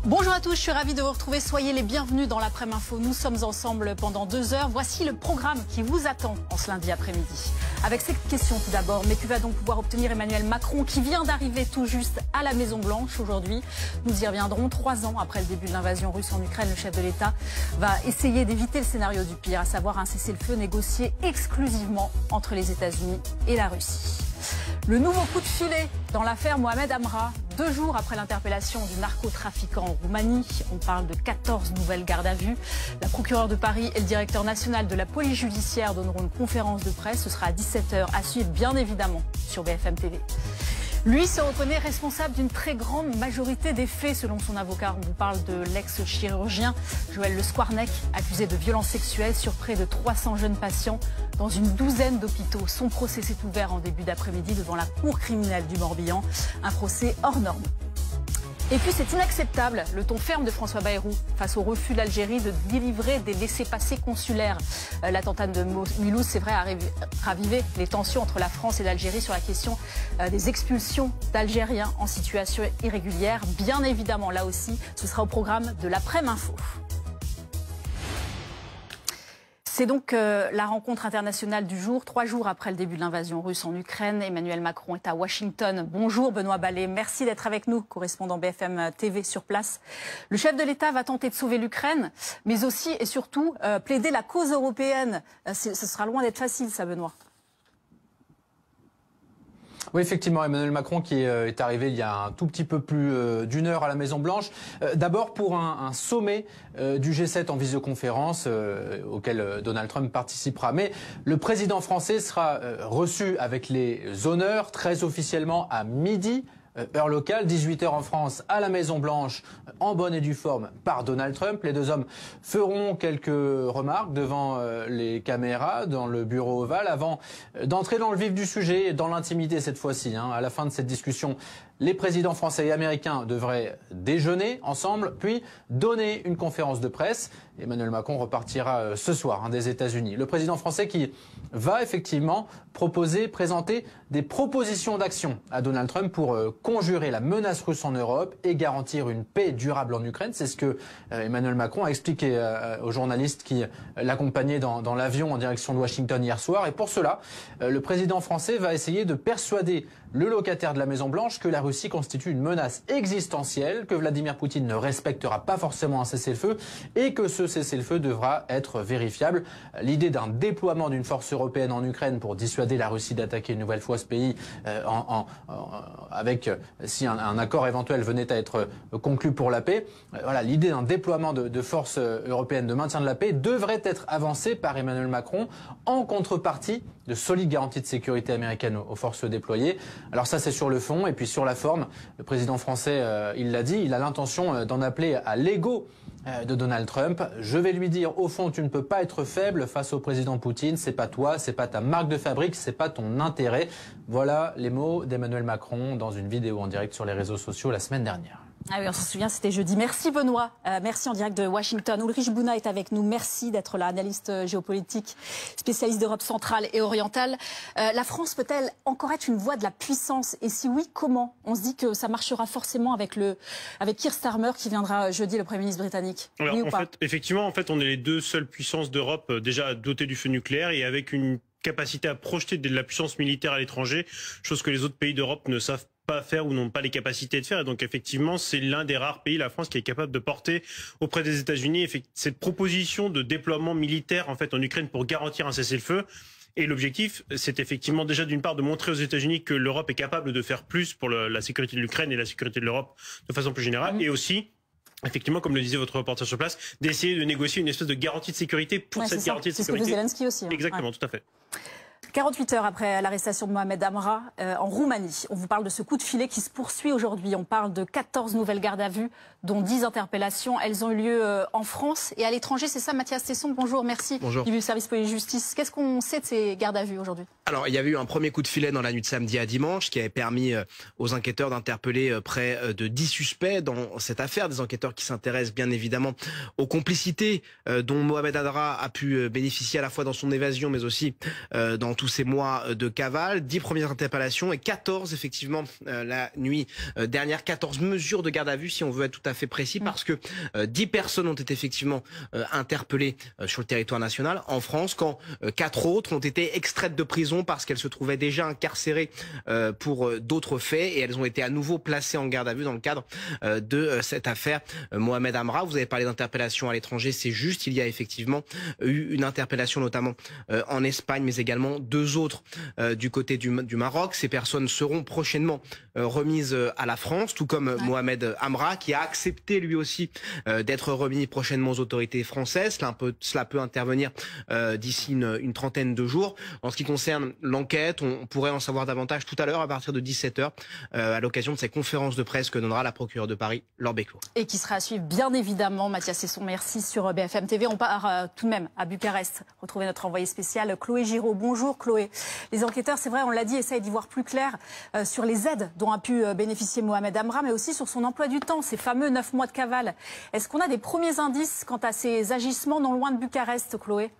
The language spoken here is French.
Bonjour à tous, je suis ravie de vous retrouver. Soyez les bienvenus dans l'après-midi info. Nous sommes ensemble pendant 2 heures. Voici le programme qui vous attend en ce lundi après-midi. Avec cette question tout d'abord, mais que va donc pouvoir obtenir Emmanuel Macron qui vient d'arriver tout juste à la Maison-Blanche aujourd'hui? Nous y reviendrons. 3 ans après le début de l'invasion russe en Ukraine, le chef de l'État va essayer d'éviter le scénario du pire, à savoir un cessez-le-feu négocié exclusivement entre les États-Unis et la Russie. Le nouveau coup de filet dans l'affaire Mohamed Amra. 2 jours après l'interpellation du narcotrafiquant en Roumanie, on parle de 14 nouvelles gardes à vue. La procureure de Paris et le directeur national de la police judiciaire donneront une conférence de presse. Ce sera à 17 h, à suivre bien évidemment sur BFM TV. Lui se reconnaît responsable d'une très grande majorité des faits selon son avocat. On vous parle de l'ex-chirurgien Joël Le Squarnec, accusé de violences sexuelles sur près de 300 jeunes patients dans une douzaine d'hôpitaux. Son procès s'est ouvert en début d'après-midi devant la cour criminelle du Morbihan. Un procès hors norme. Et puis c'est inacceptable, le ton ferme de François Bayrou face au refus de l'Algérie de délivrer des laissez-passer consulaires. L'attentat de Mulhouse, c'est vrai, a ravivé les tensions entre la France et l'Algérie sur la question des expulsions d'Algériens en situation irrégulière. Bien évidemment, là aussi, ce sera au programme de l'après-midi info. C'est donc la rencontre internationale du jour. 3 jours après le début de l'invasion russe en Ukraine, Emmanuel Macron est à Washington. Bonjour Benoît Ballet, merci d'être avec nous, correspondant BFM TV sur place. Le chef de l'État va tenter de sauver l'Ukraine, mais aussi et surtout plaider la cause européenne. Ce sera loin d'être facile ça, Benoît. Oui, effectivement, Emmanuel Macron qui est arrivé il y a un tout petit peu plus d'1 heure à la Maison-Blanche. D'abord pour un sommet du G7 en visioconférence auquel Donald Trump participera. Mais le président français sera reçu avec les honneurs très officiellement à midi. Heure locale, 18 h en France, à la Maison-Blanche, en bonne et due forme, par Donald Trump. Les 2 hommes feront quelques remarques devant les caméras, dans le bureau ovale, avant d'entrer dans le vif du sujet, dans l'intimité cette fois-ci. À la fin de cette discussion, les présidents français et américains devraient déjeuner ensemble, puis donner une conférence de presse. Emmanuel Macron repartira ce soir des États-Unis. Le président français qui va effectivement présenter des propositions d'action à Donald Trump pour conjurer la menace russe en Europe et garantir une paix durable en Ukraine. C'est ce que Emmanuel Macron a expliqué aux journalistes qui l'accompagnaient dans l'avion en direction de Washington hier soir. Et pour cela, le président français va essayer de persuader le locataire de la Maison-Blanche que la Russie constitue une menace existentielle, que Vladimir Poutine ne respectera pas forcément un cessez-le-feu et que ce cessez-le-feu devra être vérifiable. L'idée d'un déploiement d'une force européenne en Ukraine pour dissuader la Russie d'attaquer une nouvelle fois ce pays si un accord éventuel venait à être conclu pour la paix, voilà, l'idée d'un déploiement de forces européennes de maintien de la paix devrait être avancée par Emmanuel Macron en contrepartie de solides garanties de sécurité américaines aux forces déployées. Alors ça c'est sur le fond, et puis sur la forme, le président français, il l'a dit, il a l'intention d'en appeler à l'ego de Donald Trump. Je vais lui dire, au fond, tu ne peux pas être faible face au président Poutine, c'est pas toi, c'est pas ta marque de fabrique, c'est pas ton intérêt. Voilà les mots d'Emmanuel Macron dans une vidéo en direct sur les réseaux sociaux la semaine dernière. Ah oui, on s'en souvient, c'était jeudi. Merci Benoît, merci en direct de Washington. Ulrich Bouna est avec nous, merci d'être là, analyste géopolitique, spécialiste d'Europe centrale et orientale. La France peut-elle encore être une voie de la puissance? Et si oui, comment? On se dit que ça marchera forcément avec Keir Starmer qui viendra jeudi, le Premier ministre britannique. Alors, oui ou pas? Effectivement, on est les 2 seules puissances d'Europe déjà dotées du feu nucléaire et avec une capacité à projeter de la puissance militaire à l'étranger, chose que les autres pays d'Europe ne savent pas faire ou n'ont pas les capacités de faire. Et donc effectivement, c'est l'un des rares pays, la France, qui est capable de porter auprès des États-Unis cette proposition de déploiement militaire en Ukraine pour garantir un cessez-le-feu. Et l'objectif, c'est effectivement déjà d'une part de montrer aux États-Unis que l'Europe est capable de faire plus pour la sécurité de l'Ukraine et la sécurité de l'Europe de façon plus générale, et aussi effectivement, comme le disait votre reporter sur place, d'essayer de négocier une espèce de garantie de sécurité pour cette garantie de sécurité. C'est ce que fait Zelensky aussi. Exactement, tout à fait. 48 heures après l'arrestation de Mohamed Amra en Roumanie, on vous parle de ce coup de filet qui se poursuit aujourd'hui. On parle de 14 nouvelles gardes à vue, dont 10 interpellations. Elles ont eu lieu en France et à l'étranger. C'est ça, Mathias Tesson. Bonjour, merci. Bonjour. Du service police-justice. Qu'est-ce qu'on sait de ces gardes à vue aujourd'hui? Alors, il y avait eu un premier coup de filet dans la nuit de samedi à dimanche qui avait permis aux enquêteurs d'interpeller près de 10 suspects dans cette affaire. Des enquêteurs qui s'intéressent bien évidemment aux complicités dont Mohamed Amra a pu bénéficier à la fois dans son évasion mais aussi dans tout sous ces mois de cavale, 10 premières interpellations et 14 effectivement la nuit dernière, 14 mesures de garde à vue si on veut être tout à fait précis, parce que 10 personnes ont été effectivement interpellées sur le territoire national en France, quand 4 autres ont été extraites de prison parce qu'elles se trouvaient déjà incarcérées pour d'autres faits, et elles ont été à nouveau placées en garde à vue dans le cadre de cette affaire Mohamed Amra. Vous avez parlé d'interpellation à l'étranger, c'est juste, il y a effectivement eu une interpellation notamment en Espagne, mais également 2 autres du côté du Maroc. Ces personnes seront prochainement remises à la France, tout comme Mohamed Amra, qui a accepté lui aussi d'être remis prochainement aux autorités françaises. Cela peut intervenir d'ici une trentaine de jours. En ce qui concerne l'enquête, on pourrait en savoir davantage tout à l'heure à partir de 17h à l'occasion de cette conférence de presse que donnera la procureure de Paris, Laure Beclos. Et qui sera à suivre bien évidemment, Mathias Hesson, merci, sur BFM TV. On part tout de même à Bucarest, retrouver notre envoyé spécial Chloé Giraud. Bonjour Chloé. Les enquêteurs, c'est vrai, on l'a dit, essayent d'y voir plus clair sur les aides dont a pu bénéficier Mohamed Amra, mais aussi sur son emploi du temps, ces fameux 9 mois de cavale. Est-ce qu'on a des premiers indices quant à ces agissements non loin de Bucarest, Chloé ?